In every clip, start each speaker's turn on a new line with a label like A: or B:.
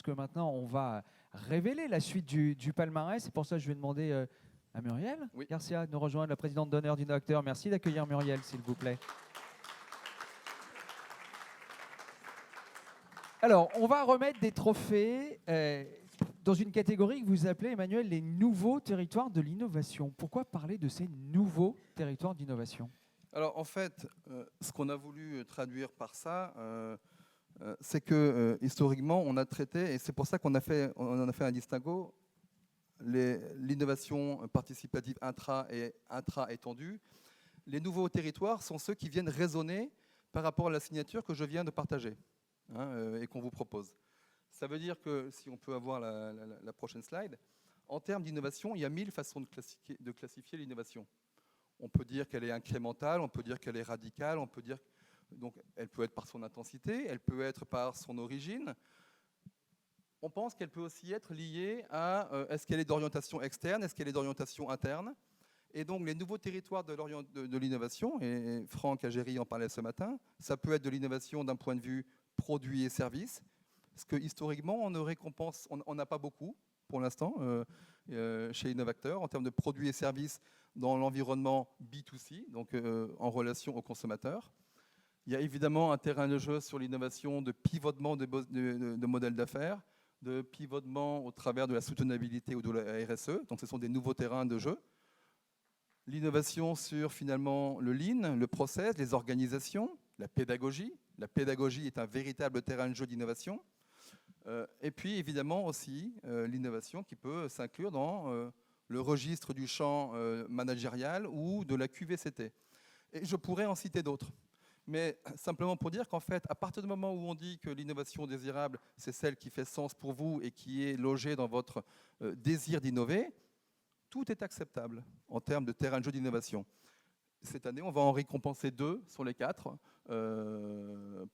A: que maintenant, on va révéler la suite du palmarès. C'est pour ça que je vais demander à Muriel Garcia de nous rejoindre, la présidente d'honneur d'Innoacteur. Merci d'accueillir Muriel, s'il vous plaît. Alors, on va remettre des trophées dans une catégorie que vous appelez, Emmanuel, les nouveaux territoires de l'innovation. Pourquoi parler de ces nouveaux territoires d'innovation?
B: Alors, en fait, ce qu'on a voulu traduire par ça, c'est que historiquement, on a traité, et c'est pour ça qu'on en a fait un distinguo, l'innovation participative intra et intra-étendue. Les nouveaux territoires sont ceux qui viennent résonner par rapport à la signature que je viens de partager et qu'on vous propose. Ça veut dire que, si on peut avoir la prochaine slide, en termes d'innovation, il y a 1000 façons de classifier l'innovation. On peut dire qu'elle est incrémentale, on peut dire qu'elle est radicale, on peut dire donc elle peut être par son intensité, elle peut être par son origine. On pense qu'elle peut aussi être liée à est-ce qu'elle est d'orientation externe, est-ce qu'elle est d'orientation interne. Et donc les nouveaux territoires de l'innovation, et Franck Agéry en parlait ce matin, ça peut être de l'innovation d'un point de vue produits et services, parce que historiquement on ne récompense, on n'a pas beaucoup pour l'instant chez Innoacteur en termes de produits et services dans l'environnement B2C, donc en relation aux consommateurs. Il y a évidemment un terrain de jeu sur l'innovation de pivotement de modèles d'affaires, de pivotement au travers de la soutenabilité ou de la RSE. Donc ce sont des nouveaux terrains de jeu. L'innovation sur finalement le lean, le process, les organisations, la pédagogie. La pédagogie est un véritable terrain de jeu d'innovation. Et puis évidemment aussi l'innovation qui peut s'inclure dans le registre du champ managérial ou de la QVCT. Et je pourrais en citer d'autres. Mais simplement pour dire qu'en fait, à partir du moment où on dit que l'innovation désirable, c'est celle qui fait sens pour vous et qui est logée dans votre désir d'innover, tout est acceptable en termes de terrain de jeu d'innovation. Cette année, on va en récompenser 2 sur les 4. On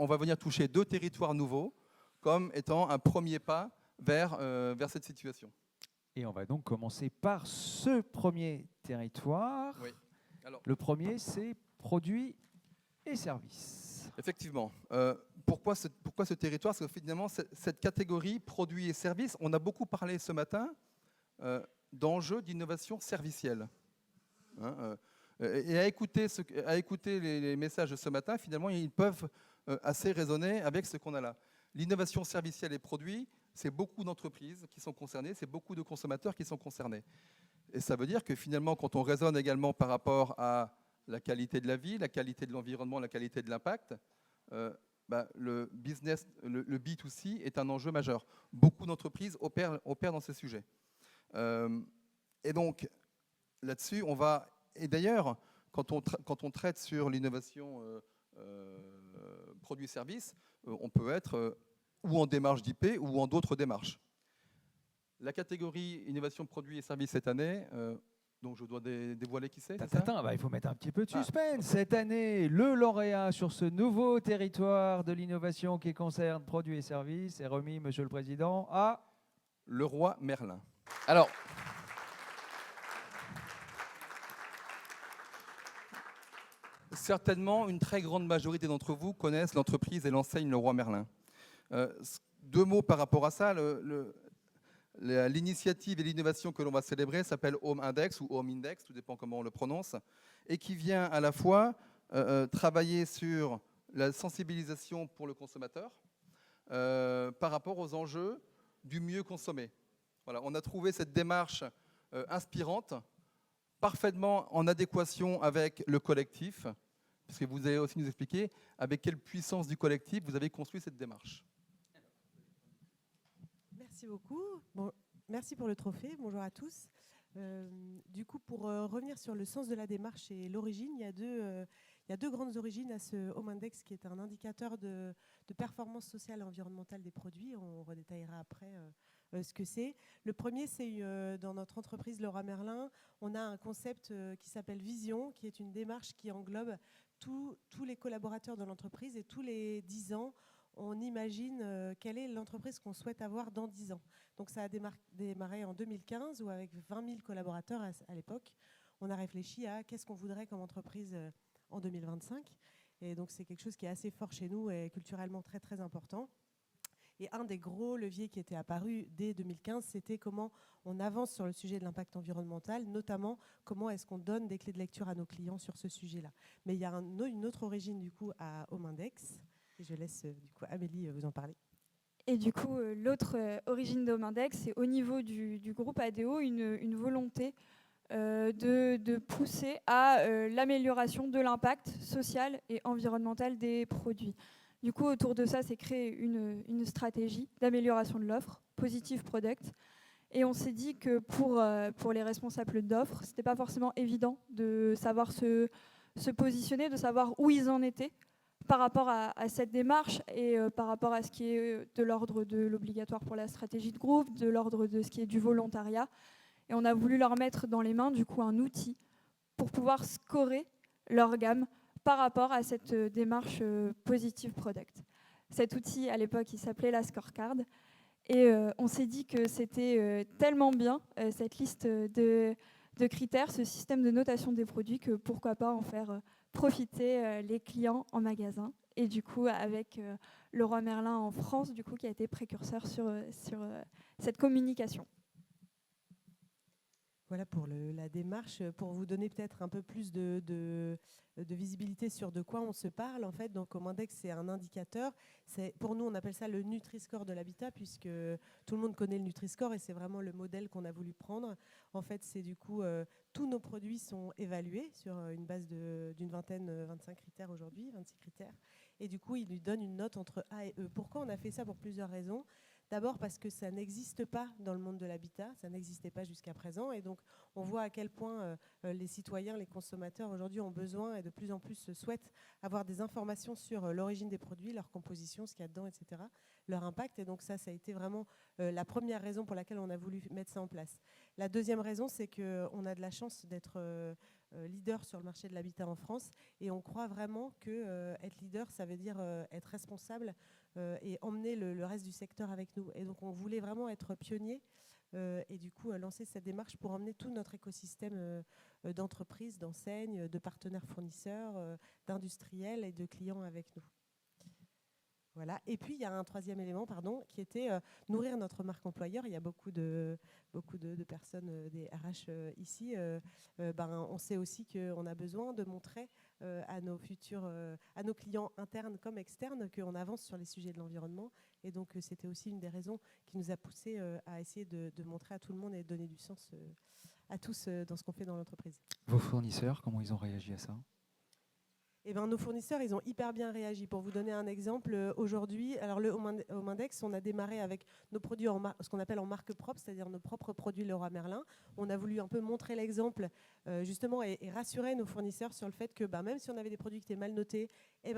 B: va venir toucher 2 territoires nouveaux comme étant un premier pas vers cette situation.
A: Et on va donc commencer par ce premier territoire.
B: Oui. Alors,
A: le premier, c'est produits et services.
B: Effectivement. Pourquoi ce territoire? Parce que finalement, cette catégorie produits et services, on a beaucoup parlé ce matin d'enjeux d'innovation servicielle. Et à écouter les messages de ce matin, finalement, ils peuvent assez résonner avec ce qu'on a là. L'innovation servicielle et produits, c'est beaucoup d'entreprises qui sont concernées, c'est beaucoup de consommateurs qui sont concernés. Et ça veut dire que finalement, quand on raisonne également par rapport à la qualité de la vie, la qualité de l'environnement, la qualité de l'impact, le business, le B2C est un enjeu majeur. Beaucoup d'entreprises opèrent dans ces sujets. Et donc, là-dessus, on va... Et d'ailleurs, quand on traite sur l'innovation produits-services, on peut être ou en démarche d'IP ou en d'autres démarches. La catégorie innovation produits et services cette année, donc je dois dévoiler qui c'est.
A: Il faut mettre un petit peu de suspense. Cette année, le lauréat sur ce nouveau territoire de l'innovation qui concerne produits et services est remis, Monsieur le Président, à
B: Leroy Merlin. Alors, certainement, une très grande majorité d'entre vous connaissent l'entreprise et l'enseigne Leroy Merlin. 2 mots par rapport à ça. L'initiative et l'innovation que l'on va célébrer s'appelle Home Index ou Home Index, tout dépend comment on le prononce, et qui vient à la fois travailler sur la sensibilisation pour le consommateur par rapport aux enjeux du mieux consommer. Voilà, on a trouvé cette démarche inspirante, parfaitement en adéquation avec le collectif, parce que vous allez aussi nous expliquer avec quelle puissance du collectif vous avez construit cette démarche.
C: Merci beaucoup. Bon, merci pour le trophée. Bonjour à tous. Du coup, pour revenir sur le sens de la démarche et l'origine, il y a deux grandes origines à ce Home Index, qui est un indicateur de performance sociale et environnementale des produits. On redétaillera après ce que c'est. Le premier, c'est dans notre entreprise Leroy Merlin, on a un concept qui s'appelle Vision, qui est une démarche qui englobe tous les collaborateurs de l'entreprise, et tous les 10 ans, on imagine quelle est l'entreprise qu'on souhaite avoir dans 10 ans. Donc ça a démarré en 2015, où avec 20 000 collaborateurs à l'époque, on a réfléchi à qu'est-ce qu'on voudrait comme entreprise en 2025. Et donc c'est quelque chose qui est assez fort chez nous et culturellement très très important. Et un des gros leviers qui était apparu dès 2015, c'était comment on avance sur le sujet de l'impact environnemental, notamment comment est-ce qu'on donne des clés de lecture à nos clients sur ce sujet-là. Mais il y a une autre origine du coup à Homindex, et je laisse du coup Amélie vous en parler.
D: Et du coup, l'autre origine d'Homindex, c'est au niveau du groupe ADO une volonté de pousser à l'amélioration de l'impact social et environnemental des produits. Du coup, autour de ça, c'est créé une stratégie d'amélioration de l'offre, Positive Product. Et on s'est dit que pour les responsables d'offres, ce n'était pas forcément évident de savoir se positionner, de savoir où ils en étaient par rapport à cette démarche et par rapport à ce qui est de l'ordre de l'obligatoire pour la stratégie de groupe, de l'ordre de ce qui est du volontariat. Et on a voulu leur mettre dans les mains du coup un outil pour pouvoir scorer leur gamme par rapport à cette démarche Positive Product. Cet outil, à l'époque, il s'appelait la Scorecard. Et on s'est dit que c'était tellement bien, cette liste de critères, ce système de notation des produits, que pourquoi pas en faire profiter les clients en magasin. Et du coup, avec Leroy Merlin en France, du coup, qui a été précurseur sur cette communication.
C: Voilà pour la démarche. Pour vous donner peut-être un peu plus de visibilité sur de quoi on se parle, en fait, donc Homindex, c'est un indicateur. Pour nous, on appelle ça le Nutri-Score de l'habitat, puisque tout le monde connaît le Nutri-Score et c'est vraiment le modèle qu'on a voulu prendre. En fait, c'est du coup, tous nos produits sont évalués sur une base d'une vingtaine, 25 critères aujourd'hui, 26 critères. Et du coup, il lui donne une note entre A et E. Pourquoi on a fait ça? Pour plusieurs raisons. D'abord parce que ça n'existe pas dans le monde de l'habitat, ça n'existait pas jusqu'à présent. Et donc, on voit à quel point les citoyens, les consommateurs aujourd'hui ont besoin et de plus en plus souhaitent avoir des informations sur l'origine des produits, leur composition, ce qu'il y a dedans, etc., leur impact. Et donc ça a été vraiment la première raison pour laquelle on a voulu mettre ça en place. La deuxième raison, c'est qu'on a de la chance d'être leader sur le marché de l'habitat en France. Et on croit vraiment que être leader, ça veut dire être responsable et emmener le reste du secteur avec nous. Et donc on voulait vraiment être pionnier et du coup lancer cette démarche pour emmener tout notre écosystème d'entreprises, d'enseignes, de partenaires fournisseurs, d'industriels et de clients avec nous. Voilà. Et puis il y a un troisième élément, qui était nourrir notre marque employeur. Il y a beaucoup de personnes des RH ici. On sait aussi qu'on a besoin de montrer à nos clients internes comme externes qu'on avance sur les sujets de l'environnement. Et donc c'était aussi une des raisons qui nous a poussé à essayer de montrer à tout le monde et de donner du sens à tous dans ce qu'on fait dans l'entreprise.
A: Vos fournisseurs, comment ils ont réagi à ça?
C: Eh ben, nos fournisseurs, ils ont hyper bien réagi. Pour vous donner un exemple, aujourd'hui, alors le Homindex, on a démarré avec nos produits ce qu'on appelle en marque propre, c'est-à-dire nos propres produits Leroy Merlin. On a voulu un peu montrer l'exemple justement et rassurer nos fournisseurs sur le fait que même si on avait des produits qui étaient mal notés,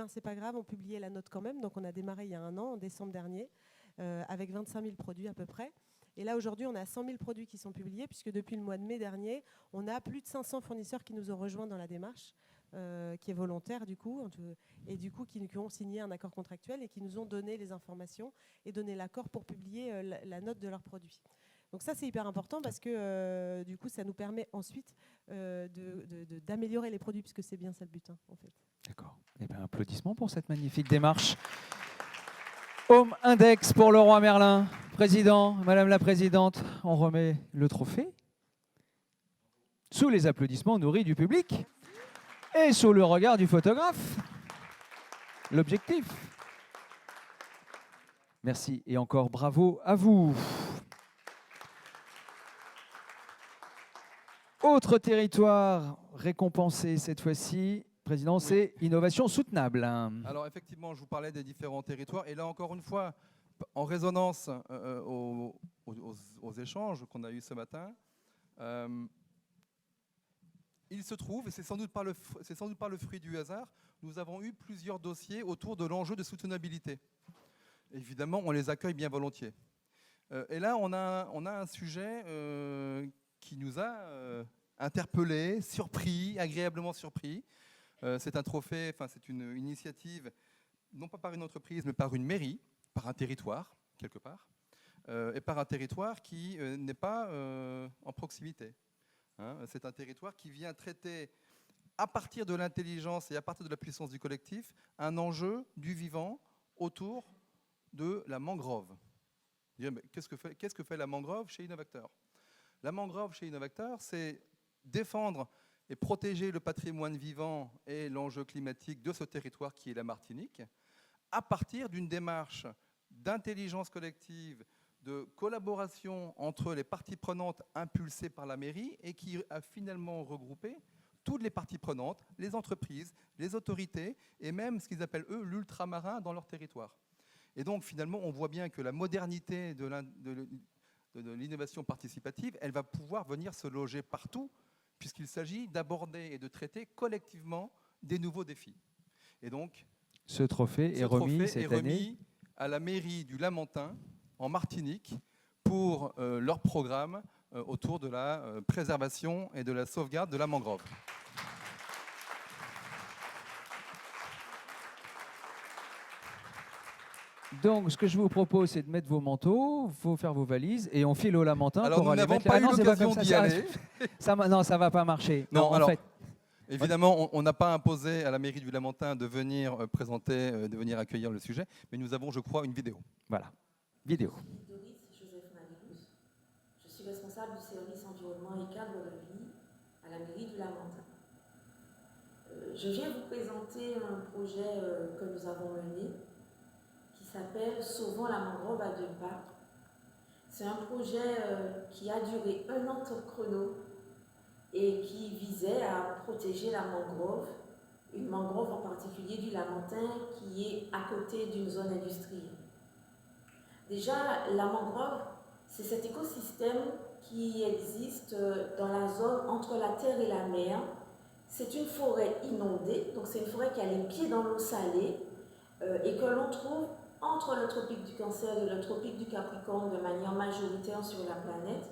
C: c'est pas grave, on publiait la note quand même. Donc on a démarré il y a un an, en décembre dernier, avec 25 000 produits à peu près. Et là, aujourd'hui, on a 100 000 produits qui sont publiés, puisque depuis le mois de mai dernier, on a plus de 500 fournisseurs qui nous ont rejoints dans la démarche. Qui est volontaire du coup, et du coup qui ont signé un accord contractuel et qui nous ont donné les informations et donné l'accord pour publier la note de leurs produits. Donc ça c'est hyper important parce que du coup ça nous permet ensuite d'améliorer les produits puisque c'est bien ça le but en fait.
A: D'accord. Eh bien, applaudissements pour cette magnifique démarche. Homindex pour Leroy Merlin. Président, Madame la Présidente, on remet le trophée sous les applaudissements nourris du public. Et sous le regard du photographe, l'objectif. Merci et encore bravo à vous. Autre territoire récompensé cette fois-ci, Président, c'est innovation soutenable.
B: Alors effectivement, je vous parlais des différents territoires. Et là, encore une fois, en résonance aux échanges qu'on a eus ce matin, il se trouve, et c'est sans doute pas le fruit du hasard, nous avons eu plusieurs dossiers autour de l'enjeu de soutenabilité. Évidemment, on les accueille bien volontiers. Et là, on a un sujet qui nous a interpellés, surpris, agréablement surpris. C'est un trophée, c'est une initiative, non pas par une entreprise, mais par une mairie, par un territoire, quelque part, et par un territoire qui n'est pas en proximité. C'est un territoire qui vient traiter, à partir de l'intelligence et à partir de la puissance du collectif, un enjeu du vivant autour de la mangrove. Qu'est-ce que fait la mangrove chez Innovactor? La mangrove chez Innovactor, c'est défendre et protéger le patrimoine vivant et l'enjeu climatique de ce territoire qui est la Martinique, à partir d'une démarche d'intelligence collective, de collaboration entre les parties prenantes impulsées par la mairie et qui a finalement regroupé toutes les parties prenantes, les entreprises, les autorités et même ce qu'ils appellent, eux, l'ultramarin dans leur territoire. Et donc, finalement, on voit bien que la modernité de l'innovation participative, elle va pouvoir venir se loger partout, puisqu'il s'agit d'aborder et de traiter collectivement des nouveaux défis. Et donc,
A: ce trophée est remis cette année
B: à la mairie du Lamentin, en Martinique, pour leur programme autour de la préservation et de la sauvegarde de la mangrove.
A: Donc, ce que je vous propose, c'est de mettre vos manteaux, faut faire vos valises, et on file au Lamentin
B: alors,
A: pour aller mettre...
B: Alors, nous n'avons pas eu
A: c'est
B: l'occasion d'y aller.
A: Non, ça ne va pas marcher.
B: Non,
A: en
B: alors,
A: fait...
B: Évidemment, on n'a pas imposé à la mairie du Lamentin de venir présenter, de venir accueillir le sujet, mais nous avons, je crois, une vidéo.
A: Voilà, vidéo.
E: Doris Joseph Marilus. Je suis responsable du service environnement et cadre de vie à la mairie du Lamentin. Je viens vous présenter un projet que nous avons mené qui s'appelle Sauvons la mangrove à 2 pas. C'est un projet qui a duré 1 an top chrono et qui visait à protéger la mangrove, une mangrove en particulier du Lamentin qui est à côté d'une zone industrielle. Déjà, la mangrove, c'est cet écosystème qui existe dans la zone entre la terre et la mer. C'est une forêt inondée, donc c'est une forêt qui a les pieds dans l'eau salée et que l'on trouve entre le tropique du Cancer et le tropique du Capricorne de manière majoritaire sur la planète.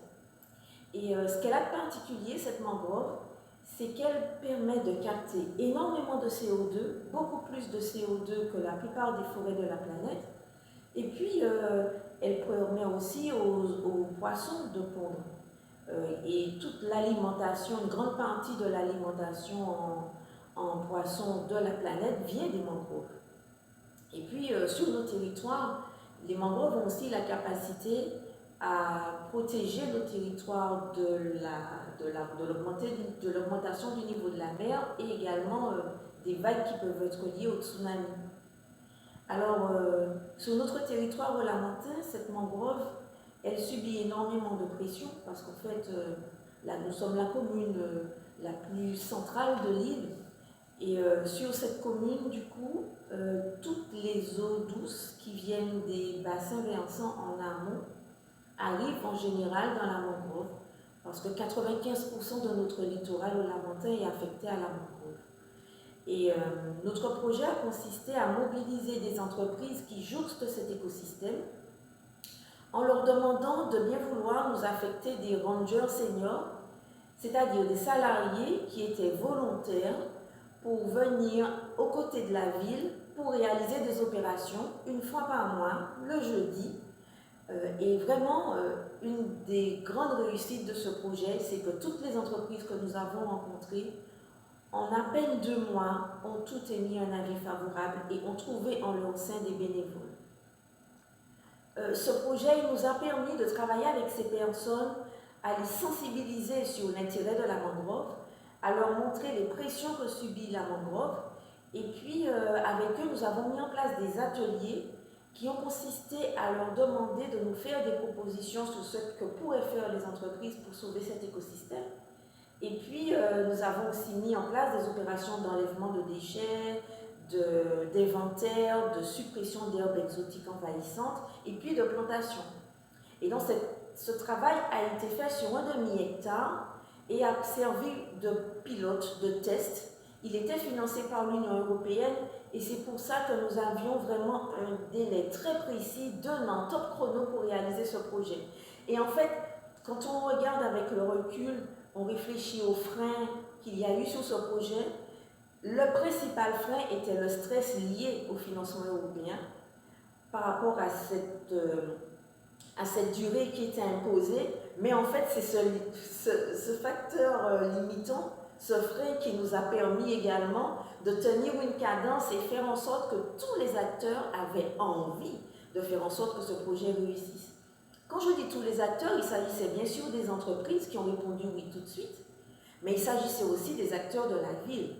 E: Et ce qu'elle a de particulier, cette mangrove, c'est qu'elle permet de capter énormément de CO2, beaucoup plus de CO2 que la plupart des forêts de la planète. Et puis, elle permet aussi aux poissons de pondre. Et toute l'alimentation, une grande partie de l'alimentation en poissons de la planète vient des mangroves. Et puis, sur nos territoires, les mangroves ont aussi la capacité à protéger nos territoires de l'augmentation du niveau de la mer et également des vagues qui peuvent être liées au tsunami. Alors, sur notre territoire au Lamentin, cette mangrove, elle subit énormément de pression parce qu'en fait, nous sommes la commune la plus centrale de l'île. Et sur cette commune, du coup, toutes les eaux douces qui viennent des bassins versants en amont arrivent en général dans la mangrove, parce que 95% de notre littoral au Lamentin est affecté à la mangrove. Et notre projet a consisté à mobiliser des entreprises qui jouxtent cet écosystème en leur demandant de bien vouloir nous affecter des rangers seniors, c'est-à-dire des salariés qui étaient volontaires pour venir aux côtés de la ville pour réaliser des opérations 1 fois par mois, le jeudi. Et vraiment, une des grandes réussites de ce projet, c'est que toutes les entreprises que nous avons rencontrées, en à peine 2 mois, ont toutes émis un avis favorable et ont trouvé en leur sein des bénévoles. Ce projet il nous a permis de travailler avec ces personnes, à les sensibiliser sur l'intérêt de la mangrove, à leur montrer les pressions que subit la mangrove. Et puis, avec eux, nous avons mis en place des ateliers qui ont consisté à leur demander de nous faire des propositions sur ce que pourraient faire les entreprises pour sauver cet écosystème. Et puis, nous avons aussi mis en place des opérations d'enlèvement de déchets, d'inventaire, de suppression d'herbes exotiques envahissantes, et puis de plantation. Et donc, ce travail a été fait sur 1 demi-hectare et a servi de pilote, de test. Il était financé par l'Union européenne et c'est pour ça que nous avions vraiment un délai très précis d'1 an top chrono pour réaliser ce projet. Et en fait, quand on regarde avec le recul, on réfléchit aux freins qu'il y a eu sur ce projet. Le principal frein était le stress lié au financement européen par rapport à cette durée qui était imposée. Mais en fait, c'est ce facteur limitant, ce frein qui nous a permis également de tenir une cadence et faire en sorte que tous les acteurs avaient envie de faire en sorte que ce projet réussisse. Quand je dis tous les acteurs, il s'agissait bien sûr des entreprises qui ont répondu oui tout de suite, mais il s'agissait aussi des acteurs de la ville.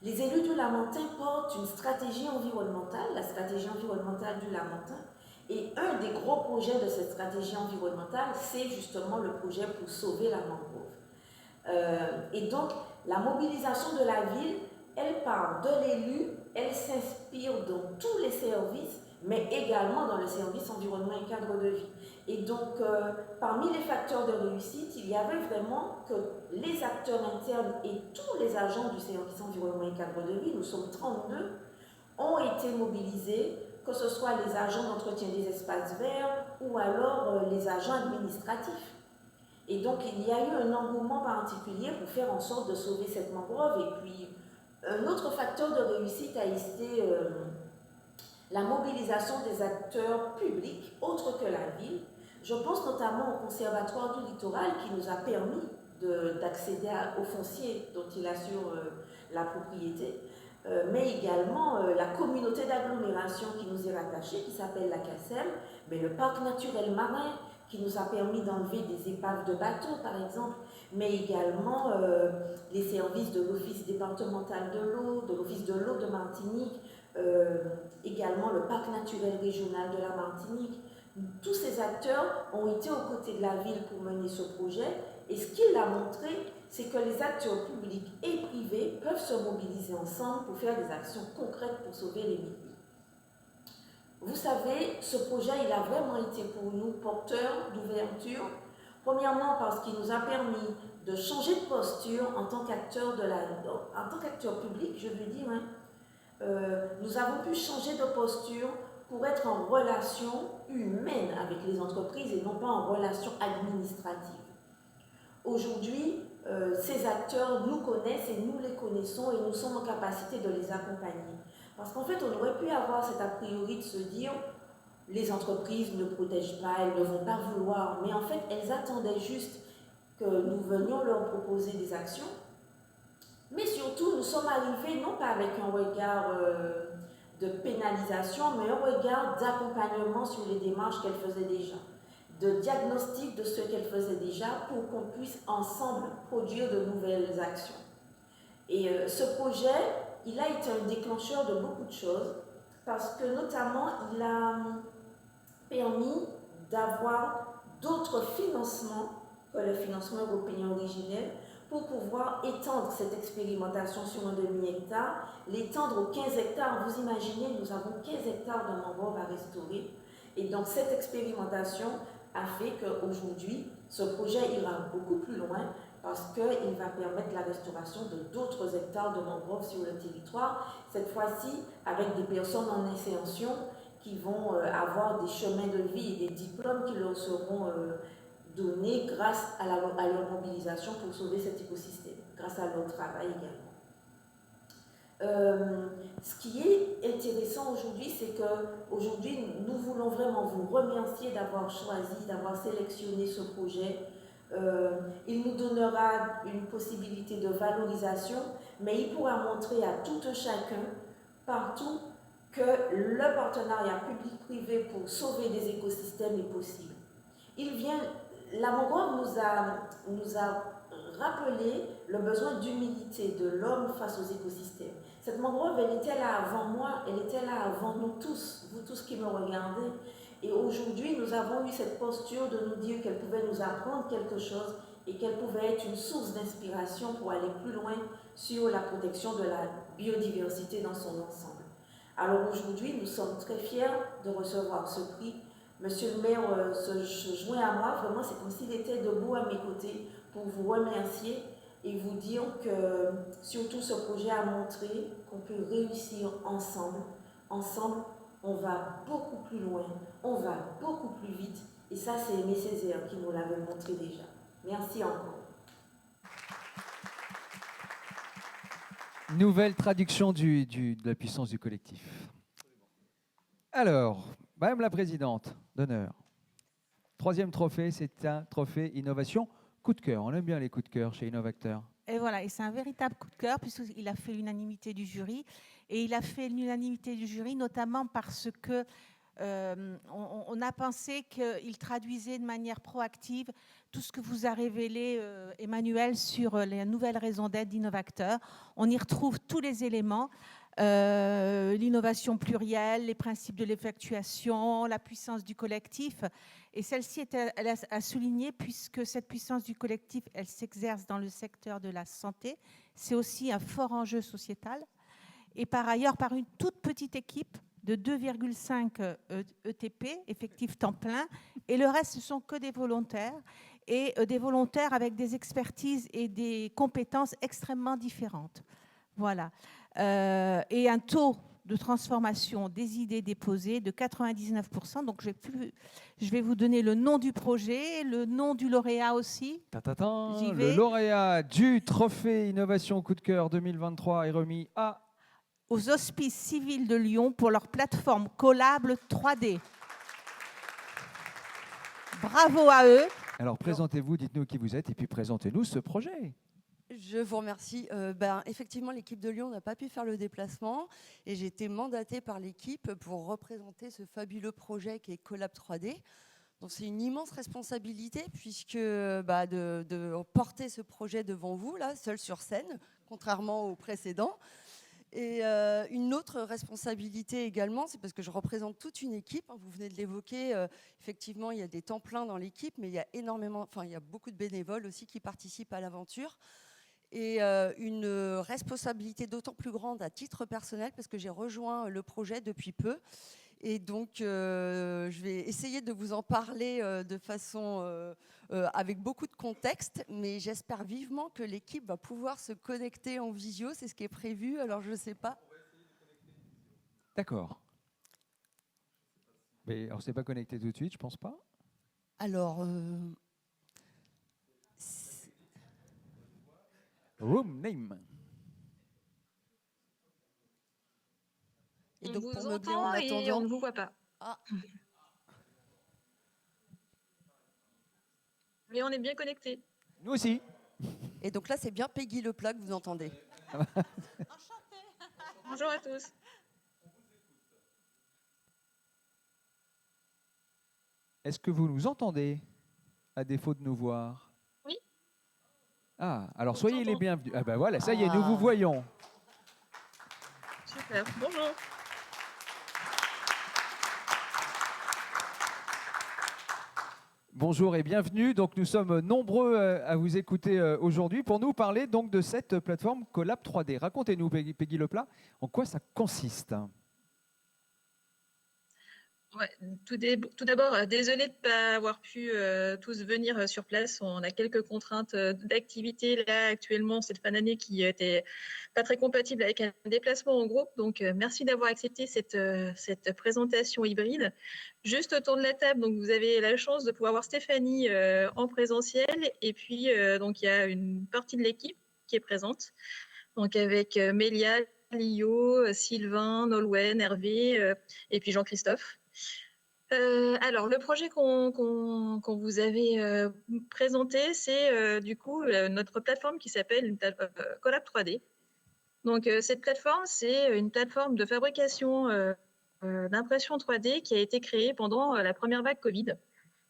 E: Les élus du Lamentin portent une stratégie environnementale, la stratégie environnementale du Lamentin, et un des gros projets de cette stratégie environnementale, c'est justement le projet pour sauver la mangrove. Et donc, la mobilisation de la ville, elle part de l'élu, elle s'inspire dans tous les services, mais également dans le service environnement et cadre de vie. Et donc, parmi les facteurs de réussite, il y avait vraiment que les acteurs internes et tous les agents du service environnement et cadre de vie, nous sommes 32, ont été mobilisés, que ce soit les agents d'entretien des espaces verts ou alors les agents administratifs. Et donc, il y a eu un engouement particulier pour faire en sorte de sauver cette mangrove. Et puis, un autre facteur de réussite a été la mobilisation des acteurs publics, autres que la ville. Je pense notamment au Conservatoire du littoral qui nous a permis d'accéder au foncier dont il assure la propriété, mais également la communauté d'agglomération qui nous est rattachée, qui s'appelle la CACEM, mais le parc naturel marin qui nous a permis d'enlever des épaves de bateaux par exemple, mais également les services de l'Office départemental de l'eau, de l'Office de l'eau de Martinique, également le parc naturel régional de la Martinique. Tous ces acteurs ont été aux côtés de la ville pour mener ce projet, et ce qu'il a montré, c'est que les acteurs publics et privés peuvent se mobiliser ensemble pour faire des actions concrètes pour sauver les milieux. Vous savez, ce projet, il a vraiment été pour nous porteur d'ouverture. Premièrement, parce qu'il nous a permis de changer de posture en tant qu'acteur public, je veux dire. Nous avons pu changer de posture pour être en relation humaine avec les entreprises et non pas en relation administrative. Aujourd'hui, ces acteurs nous connaissent et nous les connaissons et nous sommes en capacité de les accompagner. Parce qu'en fait, on aurait pu avoir cet a priori de se dire les entreprises ne protègent pas, elles ne vont pas vouloir, mais en fait, elles attendaient juste que nous venions leur proposer des actions. Mais surtout, nous sommes arrivés non pas avec un regard de pénalisation, mais un regard d'accompagnement sur les démarches qu'elles faisaient déjà, de diagnostic de ce qu'elles faisaient déjà pour qu'on puisse ensemble produire de nouvelles actions. Et ce projet, il a été un déclencheur de beaucoup de choses, parce que notamment, il a permis d'avoir d'autres financements que le financement européen originel pour pouvoir étendre cette expérimentation sur un demi-hectare, l'étendre aux 15 hectares. Vous imaginez, nous avons 15 hectares de mangroves à restaurer. Et donc, cette expérimentation a fait qu'aujourd'hui, ce projet ira beaucoup plus loin parce qu'il va permettre la restauration de d'autres hectares de mangroves sur le territoire, cette fois-ci avec des personnes en insertion qui vont avoir des chemins de vie et des diplômes qui leur seront donnés grâce à leur mobilisation pour sauver cet écosystème, grâce à leur travail également. Ce qui est intéressant aujourd'hui, c'est qu'aujourd'hui, nous voulons vraiment vous remercier d'avoir choisi, d'avoir sélectionné ce projet. Il nous donnera une possibilité de valorisation, mais il pourra montrer à tout un chacun, partout, que le partenariat public-privé pour sauver des écosystèmes est possible. La mangrove nous a rappelé le besoin d'humilité de l'homme face aux écosystèmes. Cette mangrove, elle était là avant moi, elle était là avant nous tous, vous tous qui me regardez. Et aujourd'hui, nous avons eu cette posture de nous dire qu'elle pouvait nous apprendre quelque chose et qu'elle pouvait être une source d'inspiration pour aller plus loin sur la protection de la biodiversité dans son ensemble. Alors aujourd'hui, nous sommes très fiers de recevoir ce prix. Monsieur le maire se joint à moi, vraiment c'est comme s'il était debout à mes côtés pour vous remercier et vous dire que surtout ce projet a montré qu'on peut réussir ensemble. Ensemble, on va beaucoup plus loin, on va beaucoup plus vite. Et ça, c'est Aimé Césaire qui nous l'avait montré déjà. Merci encore.
A: Nouvelle traduction de la puissance du collectif. Alors, Madame la Présidente d'honneur, troisième trophée, c'est un trophée innovation coup de cœur. On aime bien les coups de cœur chez Innovacteur.
F: Et voilà, et c'est un véritable coup de cœur puisqu'il a fait l'unanimité du jury. Et il a fait l'unanimité du jury notamment parce que On a pensé qu'il traduisait de manière proactive tout ce que vous a révélé Emmanuel sur les nouvelles raisons d'être d'Innovacteur. On y retrouve tous les éléments, l'innovation plurielle, les principes de l'effectuation, la puissance du collectif. Et celle-ci est à souligner puisque cette puissance du collectif, elle s'exerce dans le secteur de la santé. C'est aussi un fort enjeu sociétal. Et par ailleurs, par une toute petite équipe de 2,5 ETP, effectifs temps plein, et le reste, ce sont que des volontaires, et des volontaires avec des expertises et des compétences extrêmement différentes. Voilà. Et un taux de transformation des idées déposées de 99%. Donc, je vais vous donner le nom du projet, le nom du lauréat aussi.
A: Le lauréat du trophée Innovation Coup de cœur 2023 est remis
F: aux Hospices Civils de Lyon pour leur plateforme Collable 3D. Bravo à eux.
A: Alors, présentez-vous, dites-nous qui vous êtes et puis présentez-nous ce projet.
G: Je vous remercie. Effectivement, l'équipe de Lyon n'a pas pu faire le déplacement et j'ai été mandatée par l'équipe pour représenter ce fabuleux projet qui est Collab 3D. Donc, c'est une immense responsabilité puisque de porter ce projet devant vous, là, seul sur scène, contrairement au précédent. Et une autre responsabilité également, c'est parce que je représente toute une équipe. Vous venez de l'évoquer. Effectivement, il y a des temps pleins dans l'équipe, mais il y a beaucoup de bénévoles aussi qui participent à l'aventure. Et une responsabilité d'autant plus grande à titre personnel parce que j'ai rejoint le projet depuis peu. Et donc, je vais essayer de vous en parler de façon avec beaucoup de contexte, mais j'espère vivement que l'équipe va pouvoir se connecter en visio. C'est ce qui est prévu, alors je ne sais pas.
A: D'accord. Mais on ne s'est pas connecté tout de suite, je ne pense pas.
G: Alors...
A: Room name.
G: Et
H: on
G: donc,
H: vous
G: pour meubler
H: entend
G: en
H: et
G: attendant...
H: on ne vous voit pas.
G: Ah.
H: Mais on est bien connectés.
A: Nous aussi.
G: Et donc là, c'est bien Peggy Leplat que vous entendez.
H: Bonjour à tous.
A: Est-ce que vous nous entendez, à défaut de nous voir?
H: Oui.
A: Ah, alors
H: On
A: soyez
H: s'entend.
A: les bienvenus. Ah ben voilà, ça y est, nous vous voyons.
H: Super. Bonjour.
A: Bonjour et bienvenue. Donc nous sommes nombreux à vous écouter aujourd'hui pour nous parler donc de cette plateforme Collab 3D. Racontez-nous, Peggy Leplat, en quoi ça consiste?
H: Ouais, tout d'abord, désolé de ne pas avoir pu tous venir sur place. On a quelques contraintes d'activité là actuellement cette fin d'année qui n'étaient pas très compatibles avec un déplacement en groupe. Donc, merci d'avoir accepté cette présentation hybride. Juste autour de la table, donc vous avez la chance de pouvoir voir Stéphanie en présentiel. Et puis, donc il y a une partie de l'équipe qui est présente, donc avec Mélia, Lio, Sylvain, Nolwenn, Hervé et puis Jean-Christophe. Alors, le projet qu'on vous avait présenté, c'est du coup notre plateforme qui s'appelle Collab 3D. Donc, cette plateforme, c'est une plateforme de fabrication d'impression 3D qui a été créée pendant la première vague Covid.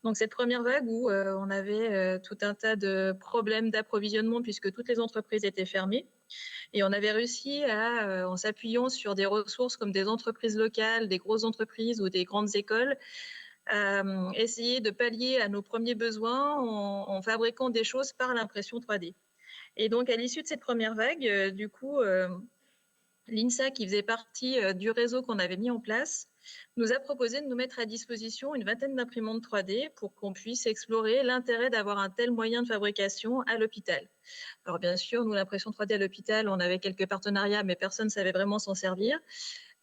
H: Donc, cette première vague où on avait tout un tas de problèmes d'approvisionnement puisque toutes les entreprises étaient fermées. Et on avait réussi à, en s'appuyant sur des ressources comme des entreprises locales, des grosses entreprises ou des grandes écoles, essayer de pallier à nos premiers besoins en fabriquant des choses par l'impression 3D. Et donc, à l'issue de cette première vague, du coup, l'INSA, qui faisait partie du réseau qu'on avait mis en place, nous a proposé de nous mettre à disposition une vingtaine d'imprimantes 3D pour qu'on puisse explorer l'intérêt d'avoir un tel moyen de fabrication à l'hôpital. Alors bien sûr, nous, l'impression 3D à l'hôpital, on avait quelques partenariats, mais personne ne savait vraiment s'en servir.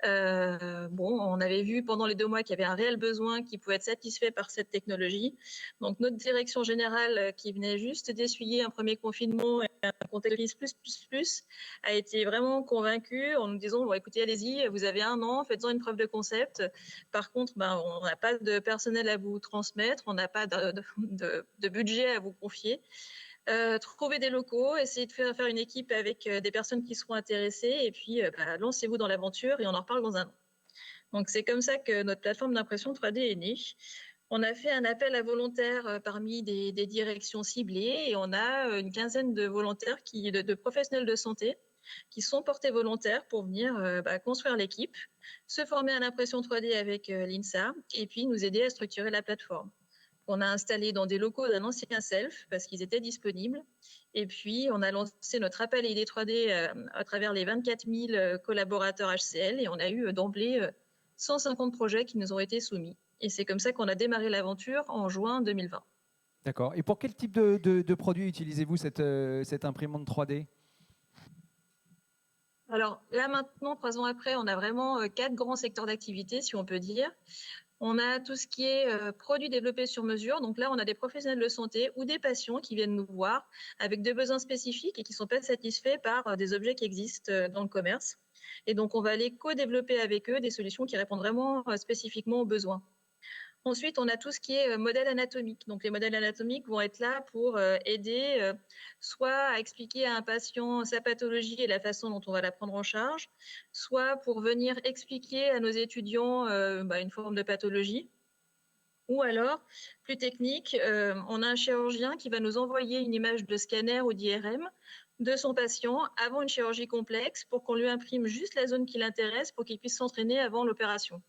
H: On avait vu pendant les 2 mois qu'il y avait un réel besoin qui pouvait être satisfait par cette technologie. Donc notre direction générale, qui venait juste d'essuyer un premier confinement et un contexte plus, a été vraiment convaincue en nous disant bon, écoutez, allez-y, vous avez 1 an, faites-en une preuve de concept. Par contre, on n'a pas de personnel à vous transmettre, on n'a pas de budget à vous confier. Trouver des locaux, essayer de faire une équipe avec des personnes qui seront intéressées et puis lancez-vous dans l'aventure et on en reparle dans 1 an. Donc c'est comme ça que notre plateforme d'impression 3D est née. On a fait un appel à volontaires parmi des directions ciblées et on a une quinzaine de volontaires, de professionnels de santé qui sont portés volontaires pour venir construire l'équipe, se former à l'impression 3D avec l'INSA et puis nous aider à structurer la plateforme. On a installé dans des locaux d'un ancien self parce qu'ils étaient disponibles. Et puis, on a lancé notre appel à idées 3D à travers les 24 000 collaborateurs HCL et on a eu d'emblée 150 projets qui nous ont été soumis. Et c'est comme ça qu'on a démarré l'aventure en juin 2020.
A: D'accord. Et pour quel type de produit utilisez-vous cette imprimante 3D ?
H: Alors là, maintenant, 3 ans après, on a vraiment 4 grands secteurs d'activité, si on peut dire. On a tout ce qui est produits développés sur mesure. Donc là, on a des professionnels de santé ou des patients qui viennent nous voir avec des besoins spécifiques et qui ne sont pas satisfaits par des objets qui existent dans le commerce. Et donc, on va aller co-développer avec eux des solutions qui répondent vraiment spécifiquement aux besoins. Ensuite, on a tout ce qui est modèle anatomique. Donc, les modèles anatomiques vont être là pour aider soit à expliquer à un patient sa pathologie et la façon dont on va la prendre en charge, soit pour venir expliquer à nos étudiants une forme de pathologie. Ou alors, plus technique, on a un chirurgien qui va nous envoyer une image de scanner ou d'IRM de son patient avant une chirurgie complexe pour qu'on lui imprime juste la zone qui l'intéresse pour qu'il puisse s'entraîner avant l'opération.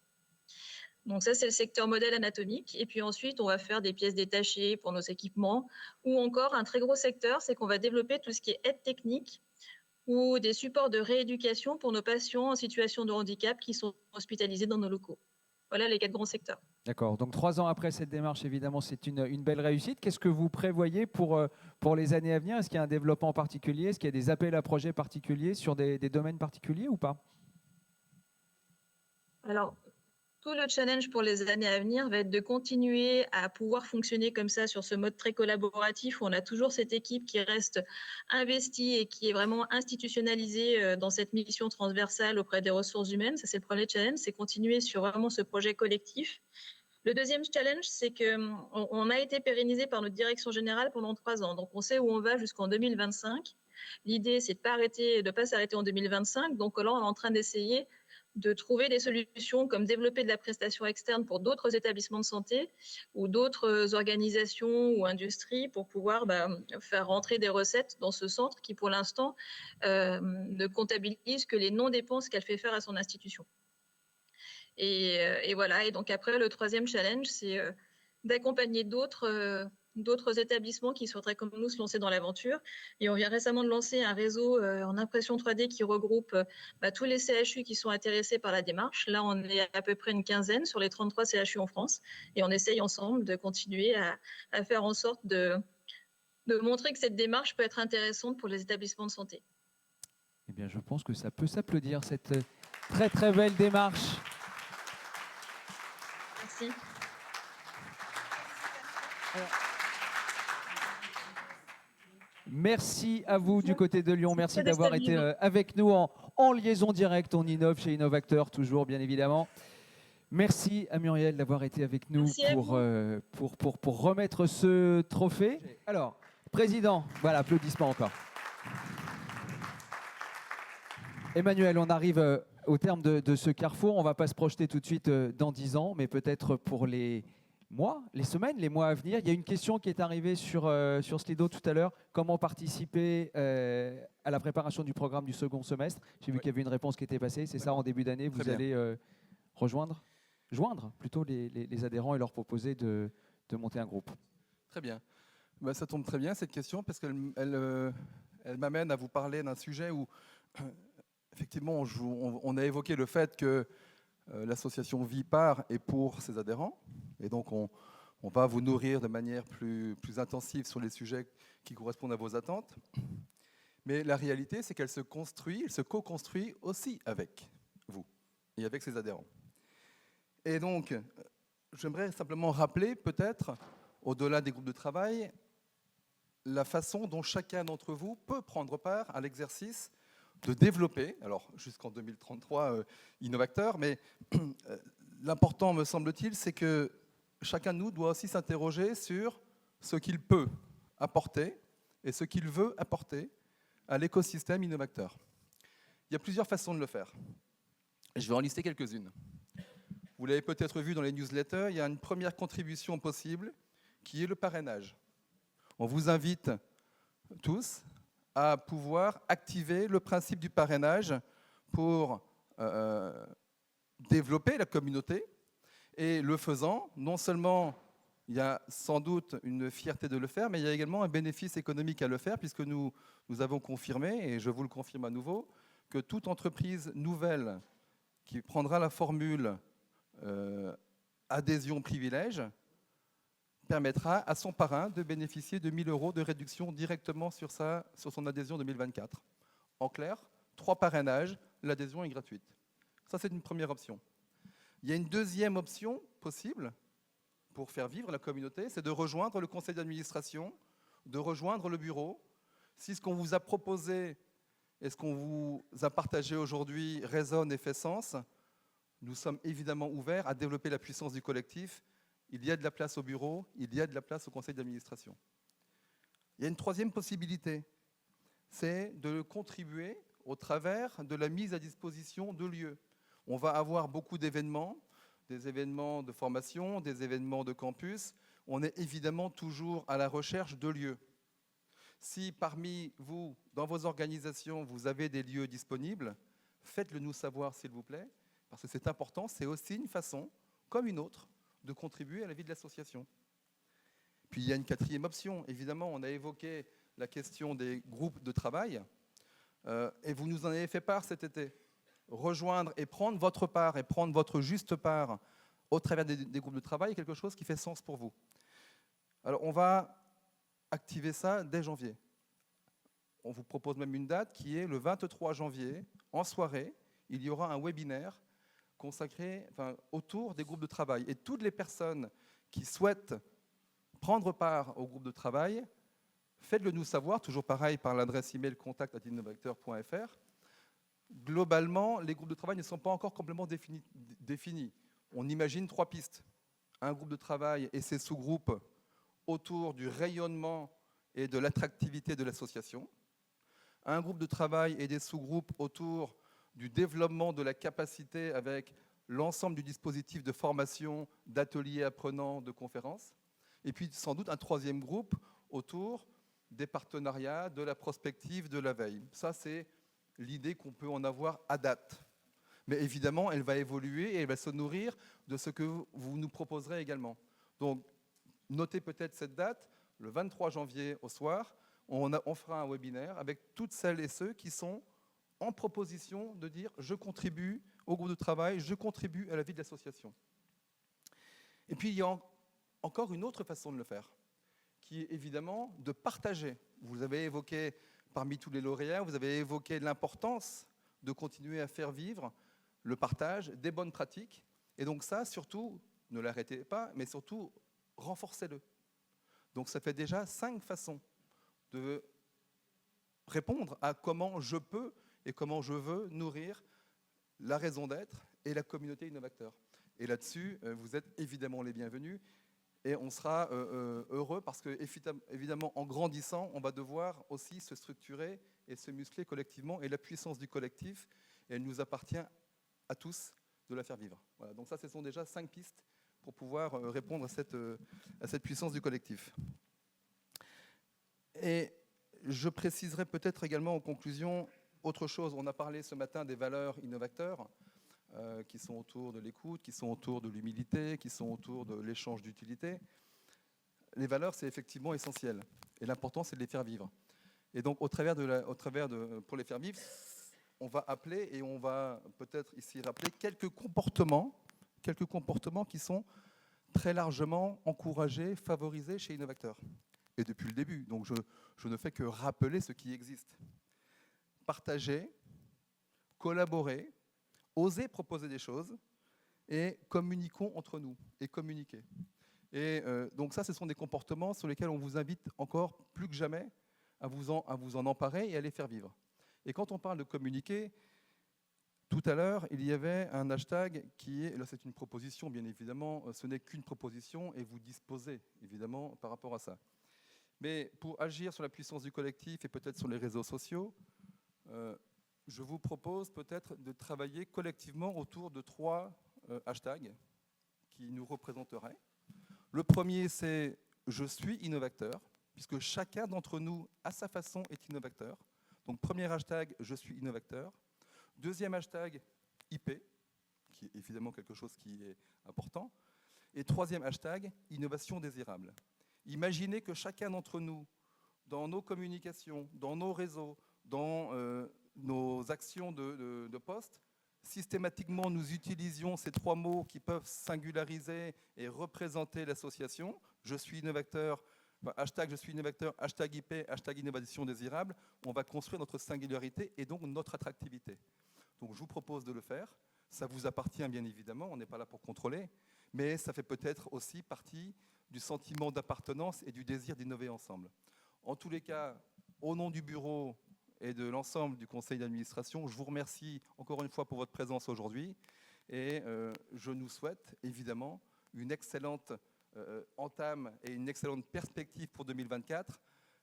H: Donc ça, c'est le secteur modèle anatomique. Et puis ensuite, on va faire des pièces détachées pour nos équipements. Ou encore, un très gros secteur, c'est qu'on va développer tout ce qui est aide technique ou des supports de rééducation pour nos patients en situation de handicap qui sont hospitalisés dans nos locaux. Voilà les 4 grands secteurs.
A: D'accord. Donc 3 ans après cette démarche, évidemment, c'est une belle réussite. Qu'est-ce que vous prévoyez pour les années à venir ? Est-ce qu'il y a un développement particulier ? Est-ce qu'il y a des appels à projets particuliers sur des domaines particuliers ou pas ?
H: Alors, tout le challenge pour les années à venir va être de continuer à pouvoir fonctionner comme ça sur ce mode très collaboratif où on a toujours cette équipe qui reste investie et qui est vraiment institutionnalisée dans cette mission transversale auprès des ressources humaines. Ça, c'est le premier challenge, c'est continuer sur vraiment ce projet collectif. Le deuxième challenge, c'est qu'on a été pérennisé par notre direction générale pendant 3 ans. Donc, on sait où on va jusqu'en 2025. L'idée, c'est de ne pas s'arrêter en 2025. Donc là, on est en train d'essayer de trouver des solutions comme développer de la prestation externe pour d'autres établissements de santé ou d'autres organisations ou industries pour pouvoir faire rentrer des recettes dans ce centre qui, pour l'instant, ne comptabilise que les non-dépenses qu'elle fait faire à son institution. Et voilà. Et donc après, le troisième challenge, c'est d'accompagner d'autres établissements qui souhaiteraient, comme nous, se lancer dans l'aventure. Et on vient récemment de lancer un réseau en impression 3D qui regroupe tous les CHU qui sont intéressés par la démarche. Là, on est à peu près une quinzaine sur les 33 CHU en France. Et on essaye ensemble de continuer à faire en sorte de montrer que cette démarche peut être intéressante pour les établissements de santé.
A: Eh bien, je pense que ça peut s'applaudir, cette très, très belle démarche.
H: Merci.
A: Merci à vous du côté de Lyon. Merci d'avoir été avec nous en liaison directe. On innove chez Innovacteur, toujours bien évidemment. Merci à Muriel d'avoir été avec nous pour remettre ce trophée. Alors, président, voilà, applaudissements encore. Emmanuel, on arrive au terme de ce carrefour. On ne va pas se projeter tout de suite dans 10 ans, mais peut-être pour les mois, les semaines, les mois à venir. Il y a une question qui est arrivée sur Slido tout à l'heure. Comment participer à la préparation du programme du second semestre ? J'ai vu qu'il y avait une réponse qui était passée. C'est ça, en début d'année, vous allez joindre plutôt les adhérents et leur proposer de monter un groupe.
B: Très bien. Ça tombe très bien cette question parce qu'elle m'amène à vous parler d'un sujet où effectivement on a évoqué le fait que l'association vit par et pour ses adhérents. Et donc, on va vous nourrir de manière plus intensive sur les sujets qui correspondent à vos attentes. Mais la réalité, c'est qu'elle se co-construit aussi avec vous et avec ses adhérents. Et donc, j'aimerais simplement rappeler, peut-être, au-delà des groupes de travail, la façon dont chacun d'entre vous peut prendre part à l'exercice de développer, alors jusqu'en 2033, Innovacteur, mais l'important, me semble-t-il, c'est que chacun de nous doit aussi s'interroger sur ce qu'il peut apporter et ce qu'il veut apporter à l'écosystème Innovacteur. Il y a plusieurs façons de le faire. Je vais en lister quelques-unes. Vous l'avez peut-être vu dans les newsletters, il y a une première contribution possible qui est le parrainage. On vous invite tous à pouvoir activer le principe du parrainage pour développer la communauté. Et le faisant, non seulement il y a sans doute une fierté de le faire, mais il y a également un bénéfice économique à le faire, puisque nous avons confirmé, et je vous le confirme à nouveau, que toute entreprise nouvelle qui prendra la formule adhésion privilège permettra à son parrain de bénéficier de 1 000 € de réduction directement sur son adhésion 2024. En clair, 3 parrainages, l'adhésion est gratuite. Ça, c'est une première option. Il y a une deuxième option possible pour faire vivre la communauté, c'est de rejoindre le conseil d'administration, de rejoindre le bureau. Si ce qu'on vous a proposé et ce qu'on vous a partagé aujourd'hui résonne et fait sens, nous sommes évidemment ouverts à développer la puissance du collectif. Il y a de la place au bureau, il y a de la place au conseil d'administration. Il y a une troisième possibilité, c'est de contribuer au travers de la mise à disposition de lieux. On va avoir beaucoup d'événements, des événements de formation, des événements de campus. On est évidemment toujours à la recherche de lieux. Si parmi vous, dans vos organisations, vous avez des lieux disponibles, faites-le nous savoir, s'il vous plaît, parce que c'est important, c'est aussi une façon, comme une autre, de contribuer à la vie de l'association. Puis il y a une quatrième option. Évidemment, on a évoqué la question des groupes de travail, et vous nous en avez fait part cet été. Rejoindre et prendre votre part, et prendre votre juste part au travers des groupes de travail est quelque chose qui fait sens pour vous. Alors, on va activer ça dès janvier. On vous propose même une date qui est le 23 janvier, en soirée, il y aura un webinaire consacré autour des groupes de travail. Et toutes les personnes qui souhaitent prendre part au groupe de travail, faites-le nous savoir, toujours pareil par l'adresse email contact@innovateur.fr. Globalement, les groupes de travail ne sont pas encore complètement définis. On imagine 3 pistes. Un groupe de travail et ses sous-groupes autour du rayonnement et de l'attractivité de l'association. Un groupe de travail et des sous-groupes autour du développement de la capacité avec l'ensemble du dispositif de formation, d'ateliers apprenants, de conférences. Et puis sans doute un troisième groupe autour des partenariats, de la prospective, de la veille. Ça, c'est l'idée qu'on peut en avoir à date. Mais évidemment, elle va évoluer et elle va se nourrir de ce que vous nous proposerez également. Donc, notez peut-être cette date, le 23 janvier au soir, on fera un webinaire avec toutes celles et ceux qui sont en proposition de dire « je contribue au groupe de travail, je contribue à la vie de l'association ». Et puis, il y a encore une autre façon de le faire, qui est évidemment de partager. Vous avez évoqué, parmi tous les lauréats, vous avez évoqué l'importance de continuer à faire vivre le partage des bonnes pratiques. Et donc ça, surtout, ne l'arrêtez pas, mais surtout, renforcez-le. Donc ça fait déjà 5 façons de répondre à comment je peux et comment je veux nourrir la raison d'être et la communauté Innovateur. Et là-dessus, vous êtes évidemment les bienvenus. Et on sera heureux parce que, évidemment, en grandissant, on va devoir aussi se structurer et se muscler collectivement. Et la puissance du collectif, elle nous appartient à tous de la faire vivre. Voilà, donc ça, ce sont déjà 5 pistes pour pouvoir répondre à cette puissance du collectif. Et je préciserai peut-être également en conclusion autre chose. On a parlé ce matin des valeurs Innovateur, qui sont autour de l'écoute, qui sont autour de l'humilité, qui sont autour de l'échange d'utilité. Les valeurs, c'est effectivement essentiel. Et l'important, c'est de les faire vivre. Et donc, pour les faire vivre, on va appeler et on va peut-être ici rappeler quelques comportements qui sont très largement encouragés, favorisés chez Innovateur. Et depuis le début. Donc, je ne fais que rappeler ce qui existe. Partager, collaborer, oser proposer des choses et communiquons entre nous et communiquer. Et donc ça, ce sont des comportements sur lesquels on vous invite encore plus que jamais à vous en emparer et à les faire vivre. Et quand on parle de communiquer, tout à l'heure, il y avait un hashtag qui est, là c'est une proposition bien évidemment, ce n'est qu'une proposition et vous disposez évidemment par rapport à ça. Mais pour agir sur la puissance du collectif et peut-être sur les réseaux sociaux, je vous propose peut-être de travailler collectivement autour de 3 hashtags qui nous représenteraient. Le premier, c'est « Je suis innovateur », puisque chacun d'entre nous, à sa façon, est innovateur. Donc, premier hashtag « Je suis innovateur ». Deuxième hashtag « IP », qui est évidemment quelque chose qui est important. Et troisième hashtag « Innovation désirable ». Imaginez que chacun d'entre nous, dans nos communications, dans nos réseaux, dans nos actions de poste, systématiquement, nous utilisions ces trois mots qui peuvent singulariser et représenter l'association. Je suis innovateur, hashtag je suis innovateur, hashtag IP, hashtag innovation désirable. On va construire notre singularité et donc notre attractivité. Donc je vous propose de le faire. Ça vous appartient bien évidemment, on n'est pas là pour contrôler, mais ça fait peut-être aussi partie du sentiment d'appartenance et du désir d'innover ensemble. En tous les cas, au nom du bureau et de l'ensemble du conseil d'administration, je vous remercie encore une fois pour votre présence aujourd'hui et je nous souhaite évidemment une excellente entame et une excellente perspective pour 2024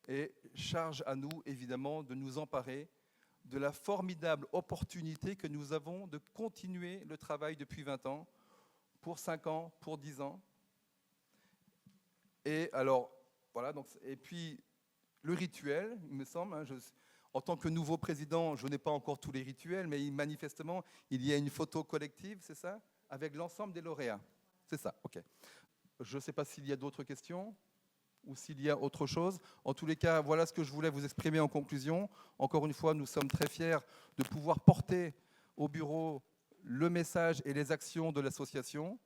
B: et charge à nous évidemment de nous emparer de la formidable opportunité que nous avons de continuer le travail depuis 20 ans, pour 5 ans, pour 10 ans. Et alors, voilà, donc, et puis le rituel, il me semble, hein, en tant que nouveau président, je n'ai pas encore tous les rituels, mais manifestement, il y a une photo collective, c'est ça, avec l'ensemble des lauréats. C'est ça, ok. Je ne sais pas s'il y a d'autres questions ou s'il y a autre chose. En tous les cas, voilà ce que je voulais vous exprimer en conclusion. Encore une fois, nous sommes très fiers de pouvoir porter au bureau le message et les actions de l'association.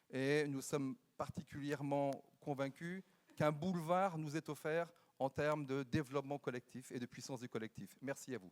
B: Et nous sommes particulièrement convaincus qu'un boulevard nous est offert en termes de développement collectif et de puissance du collectif. Merci à vous.